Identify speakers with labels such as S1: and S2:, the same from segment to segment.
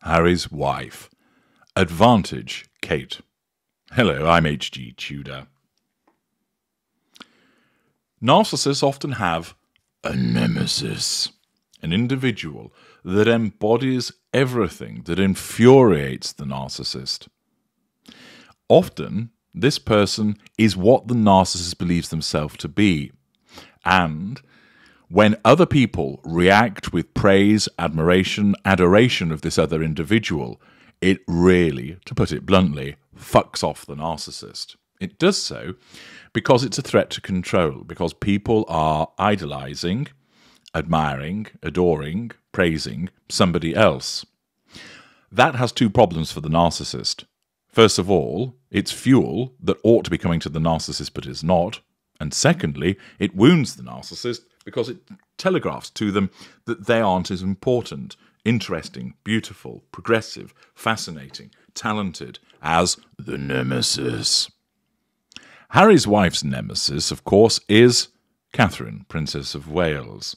S1: Harry's wife. Advantage, Kate. Hello, I'm H.G. Tudor. Narcissists often have a nemesis, an individual that embodies everything that infuriates the narcissist. Often, this person is what the narcissist believes themselves to be, and when other people react with praise, admiration, adoration of this other individual, it really, to put it bluntly, fucks off the narcissist. It does so because it's a threat to control, because people are idolizing, admiring, adoring, praising somebody else. That has two problems for the narcissist. First of all, it's fuel that ought to be coming to the narcissist but is not. And secondly, it wounds the narcissist because it telegraphs to them that they aren't as important, interesting, beautiful, progressive, fascinating, talented as the nemesis. Harry's wife's nemesis, of course, is Catherine, Princess of Wales.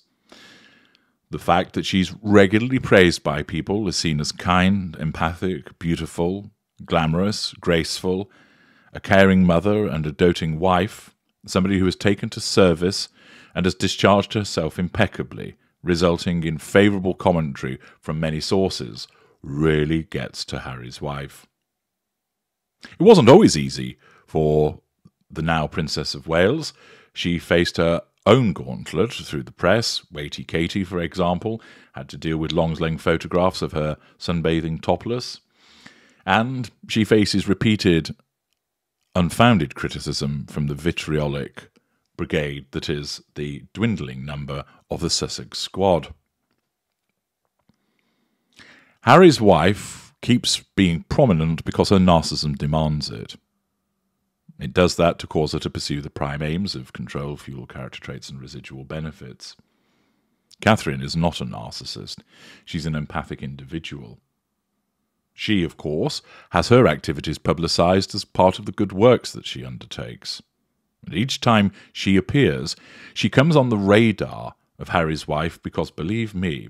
S1: The fact that she's regularly praised by people is seen as kind, empathic, beautiful, glamorous, graceful, a caring mother and a doting wife, somebody who has taken to service and has discharged herself impeccably, resulting in favourable commentary from many sources, really gets to Harry's wife. It wasn't always easy for the now Princess of Wales. She faced her own gauntlet through the press. Waity Katie, for example, had to deal with long-length photographs of her sunbathing topless. And she faces repeated, unfounded criticism from the vitriolic brigade that is the dwindling number of the Sussex Squad. Harry's wife keeps being prominent because her narcissism demands it. It does that to cause her to pursue the prime aims of control, fuel, character traits, and residual benefits. Catherine is not a narcissist. She's an empathic individual. She, of course, has her activities publicised as part of the good works that she undertakes. And each time she appears, she comes on the radar of Harry's wife because, believe me,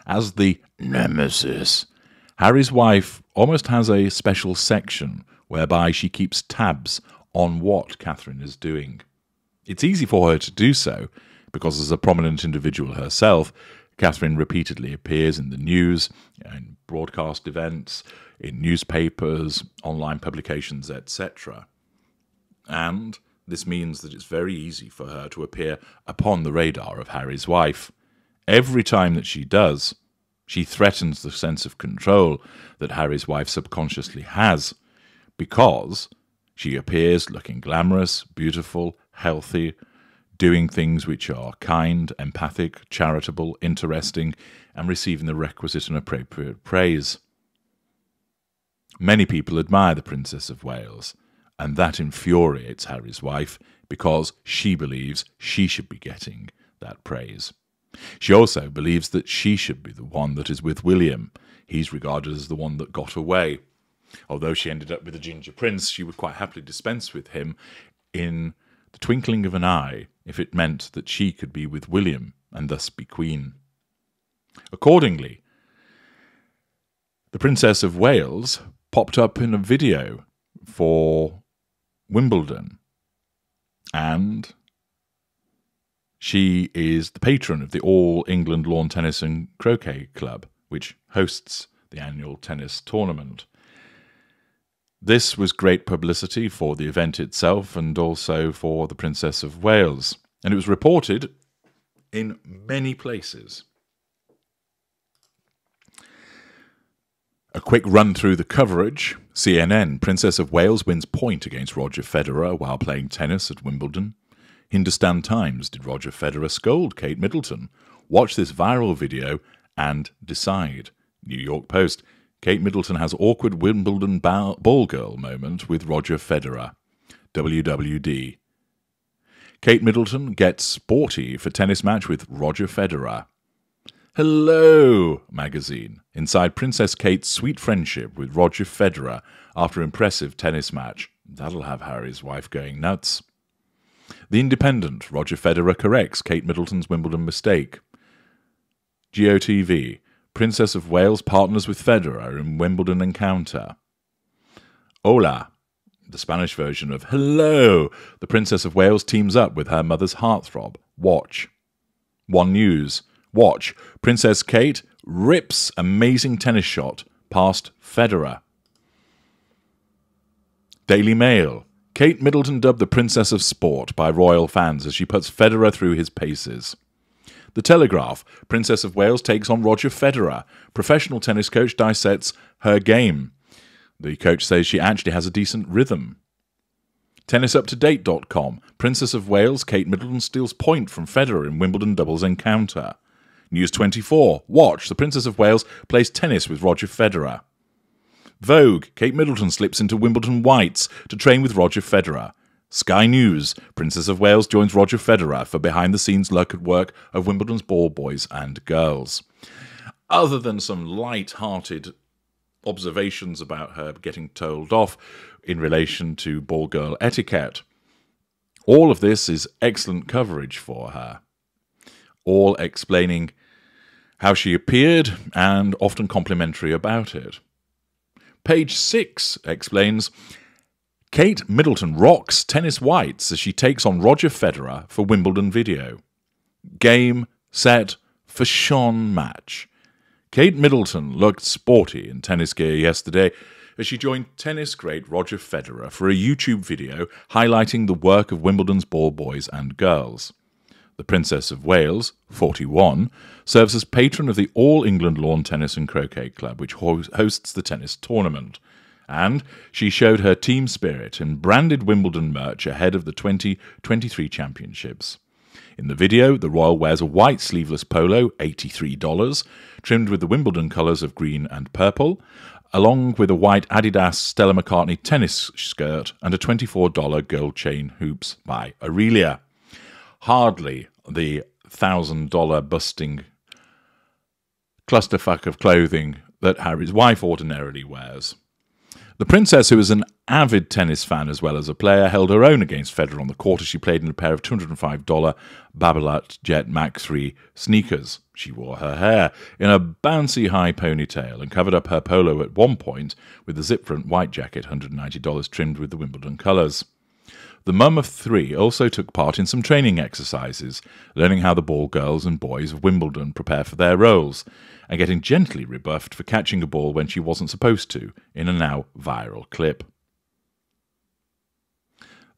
S1: as the nemesis, Harry's wife almost has a special section whereby she keeps tabs on what Catherine is doing. It's easy for her to do so because, as a prominent individual herself, Catherine repeatedly appears in the news, in broadcast events, in newspapers, online publications, etc. And this means that it's very easy for her to appear upon the radar of Harry's wife. Every time that she does, she threatens the sense of control that Harry's wife subconsciously has, because she appears looking glamorous, beautiful, healthy, doing things which are kind, empathic, charitable, interesting, and receiving the requisite and appropriate praise. Many people admire the Princess of Wales, and that infuriates Harry's wife because she believes she should be getting that praise. She also believes that she should be the one that is with William. He's regarded as the one that got away. Although she ended up with the Ginger Prince, she would quite happily dispense with him in the twinkling of an eye if it meant that she could be with William and thus be queen. Accordingly, the Princess of Wales popped up in a video for Wimbledon, and she is the patron of the All England Lawn Tennis and Croquet Club, which hosts the annual tennis tournament. This was great publicity for the event itself and also for the Princess of Wales, and it was reported in many places. A quick run through the coverage. CNN, Princess of Wales wins point against Roger Federer while playing tennis at Wimbledon. Hindustan Times, did Roger Federer scold Kate Middleton? Watch this viral video and decide. New York Post, Kate Middleton has awkward Wimbledon ball girl moment with Roger Federer. WWD. Kate Middleton gets sporty for tennis match with Roger Federer. Hello magazine. Inside Princess Kate's sweet friendship with Roger Federer after impressive tennis match. That'll have Harry's wife going nuts. The Independent. Roger Federer corrects Kate Middleton's Wimbledon mistake. GOTV. Princess of Wales partners with Federer in Wimbledon encounter. Hola, the Spanish version of hello. The Princess of Wales teams up with her mother's heartthrob. Watch. One News. Watch. Princess Kate rips amazing tennis shot past Federer. Daily Mail. Kate Middleton dubbed the Princess of Sport by royal fans as she puts Federer through his paces. The Telegraph. Princess of Wales takes on Roger Federer. Professional tennis coach dissects her game. The coach says she actually has a decent rhythm. TennisUpToDate.com. Princess of Wales Kate Middleton steals point from Federer in Wimbledon doubles encounter. News 24. Watch. The Princess of Wales plays tennis with Roger Federer. Vogue. Kate Middleton slips into Wimbledon whites to train with Roger Federer. Sky News. Princess of Wales joins Roger Federer for behind-the-scenes look at work of Wimbledon's ball boys and girls. Other than some light-hearted observations about her getting told off in relation to ball girl etiquette, all of this is excellent coverage for her, all explaining how she appeared and often complimentary about it. Page 6 explains Kate Middleton rocks tennis whites as she takes on Roger Federer for Wimbledon video. Game, set, fashion match. Kate Middleton looked sporty in tennis gear yesterday as she joined tennis great Roger Federer for a YouTube video highlighting the work of Wimbledon's ball boys and girls. The Princess of Wales, 41, serves as patron of the All England Lawn Tennis and Croquet Club, which hosts the tennis tournament. And she showed her team spirit in branded Wimbledon merch ahead of the 2023 championships. In the video, the royal wears a white sleeveless polo, $83, trimmed with the Wimbledon colours of green and purple, along with a white Adidas Stella McCartney tennis skirt and a $24 gold chain hoops by Aurelia. Hardly the $1,000 busting clusterfuck of clothing that Harry's wife ordinarily wears. The princess, who is an avid tennis fan as well as a player, held her own against Federer on the court as she played in a pair of $205 Babolat Jet Mach 3 sneakers. She wore her hair in a bouncy high ponytail and covered up her polo at one point with a zip-front white jacket, $190 trimmed with the Wimbledon colours. The mum of three also took part in some training exercises, learning how the ball girls and boys of Wimbledon prepare for their roles, and getting gently rebuffed for catching a ball when she wasn't supposed to, in a now viral clip.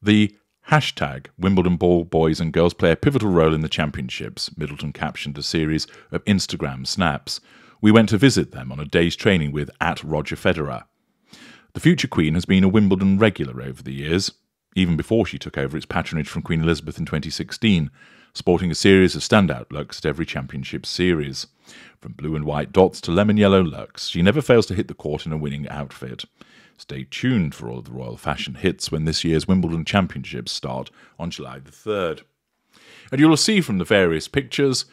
S1: The hashtag Wimbledon ball boys and girls play a pivotal role in the championships, Middleton captioned a series of Instagram snaps. We went to visit them on a day's training with @Roger Federer. The future queen has been a Wimbledon regular over the years, even before she took over its patronage from Queen Elizabeth in 2016, sporting a series of standout looks at every championship series. From blue and white dots to lemon yellow looks, she never fails to hit the court in a winning outfit. Stay tuned for all of the royal fashion hits when this year's Wimbledon Championships start on July the 3rd. And you'll see from the various pictures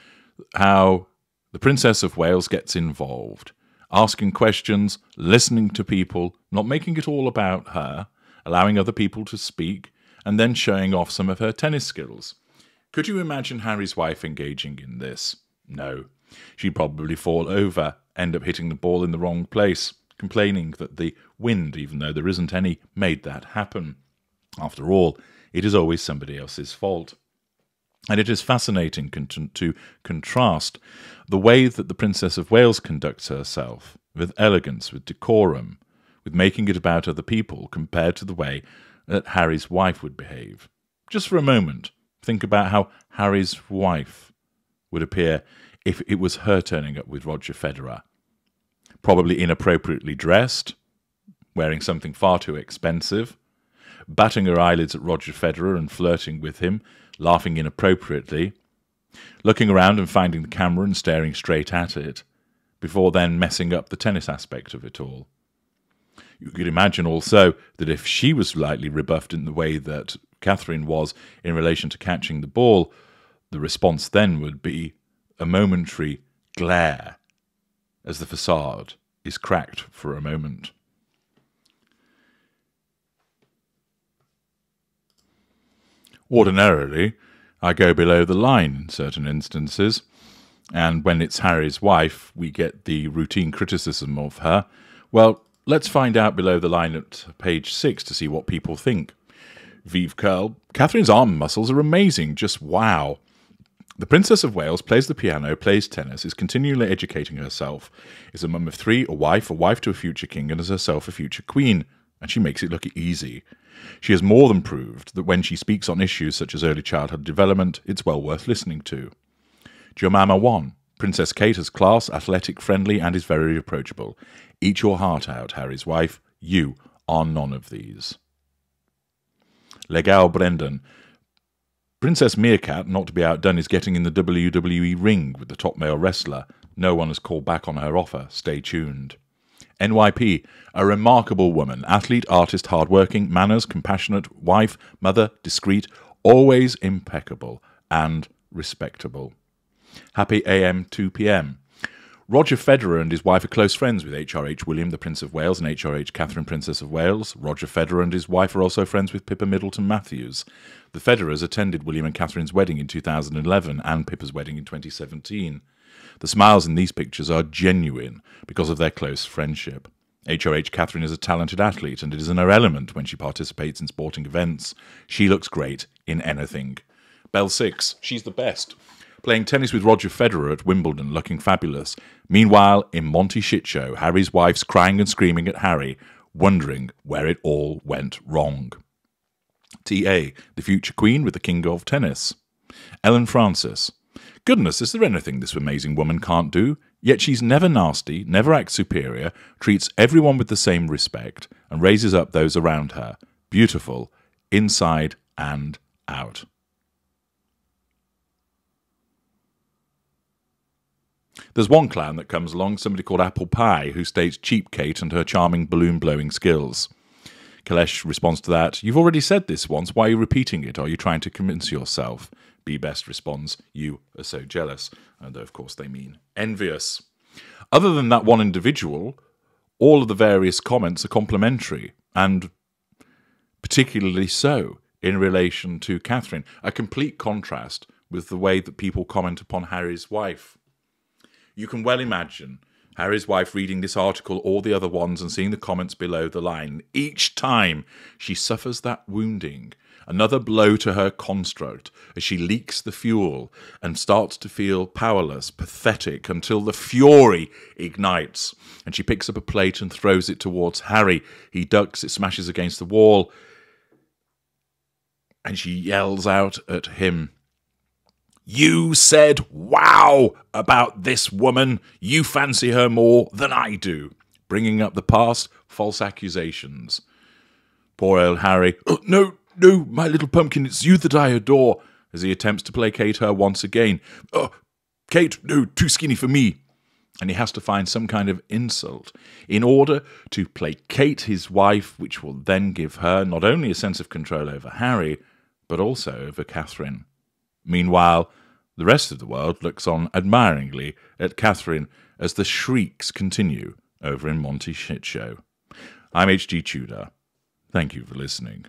S1: how the Princess of Wales gets involved, asking questions, listening to people, not making it all about her, allowing other people to speak, and then showing off some of her tennis skills. Could you imagine Harry's wife engaging in this? No. She'd probably fall over, end up hitting the ball in the wrong place, complaining that the wind, even though there isn't any, made that happen. After all, it is always somebody else's fault. And it is fascinating to contrast the way that the Princess of Wales conducts herself, with elegance, with decorum, with making it about other people, compared to the way that Harry's wife would behave. Just for a moment, think about how Harry's wife would appear if it was her turning up with Roger Federer. Probably inappropriately dressed, wearing something far too expensive, batting her eyelids at Roger Federer and flirting with him, laughing inappropriately, looking around and finding the camera and staring straight at it, before then messing up the tennis aspect of it all. You could imagine also that if she was slightly rebuffed in the way that Catherine was in relation to catching the ball, the response then would be a momentary glare as the facade is cracked for a moment. Ordinarily, I go below the line in certain instances, And when it's Harry's wife, we get the routine criticism of her. Well, let's find out below the line at page 6 to see what people think. Vive Curl. Catherine's arm muscles are amazing. Just wow. The Princess of Wales plays the piano, plays tennis, is continually educating herself, is a mum of 3, a wife to a future king, and is herself a future queen. And she makes it look easy. She has more than proved that when she speaks on issues such as early childhood development, it's well worth listening to. Jemima 1. Princess Kate has class, athletic, friendly, and is very approachable. Eat your heart out, Harry's wife. You are none of these. Legal Brendan. Princess Meerkat, not to be outdone, is getting in the WWE ring with the top male wrestler. No one has called back on her offer. Stay tuned. NYP, a remarkable woman, athlete, artist, hardworking, manners, compassionate, wife, mother, discreet, always impeccable and respectable. Happy AM 2 PM. Roger Federer and his wife are close friends with HRH William, the Prince of Wales, and HRH Catherine, Princess of Wales. Roger Federer and his wife are also friends with Pippa Middleton-Matthews. The Federers attended William and Catherine's wedding in 2011 and Pippa's wedding in 2017. The smiles in these pictures are genuine because of their close friendship. HRH Catherine is a talented athlete and it is in her element when she participates in sporting events. She looks great in anything. Bell 6, she's the best. Playing tennis with Roger Federer at Wimbledon, looking fabulous. Meanwhile, in Monty Shitshow, Harry's wife's crying and screaming at Harry, wondering where it all went wrong. TA, the future queen with the king of tennis. Ellen Francis. Goodness, is there anything this amazing woman can't do? Yet she's never nasty, never acts superior, treats everyone with the same respect, and raises up those around her. Beautiful, inside and out. There's one clown that comes along, somebody called Apple Pie, who states cheap Kate and her charming balloon-blowing skills. Kalesh responds to that, you've already said this once, why are you repeating it? Are you trying to convince yourself? Be Best responds, you are so jealous. And of course they mean envious. Other than that one individual, all of the various comments are complimentary, and particularly so in relation to Catherine. A complete contrast with the way that people comment upon Harry's wife. You can well imagine Harry's wife reading this article or the other ones and seeing the comments below the line. Each time she suffers that wounding, another blow to her construct as she leaks the fuel and starts to feel powerless, pathetic, until the fury ignites. And she picks up a plate and throws it towards Harry. He ducks, it smashes against the wall. And she yells out at him, you said wow about this woman. You fancy her more than I do. Bringing up the past, false accusations. Poor old Harry. Oh, no, my little pumpkin, it's you that I adore. As he attempts to placate her once again. Oh, Kate, no, too skinny for me. And he has to find some kind of insult in order to placate his wife, which will then give her not only a sense of control over Harry, but also over Catherine. Meanwhile, the rest of the world looks on admiringly at Catherine as the shrieks continue over in Monty Shitshow. I'm H.G. Tudor. Thank you for listening.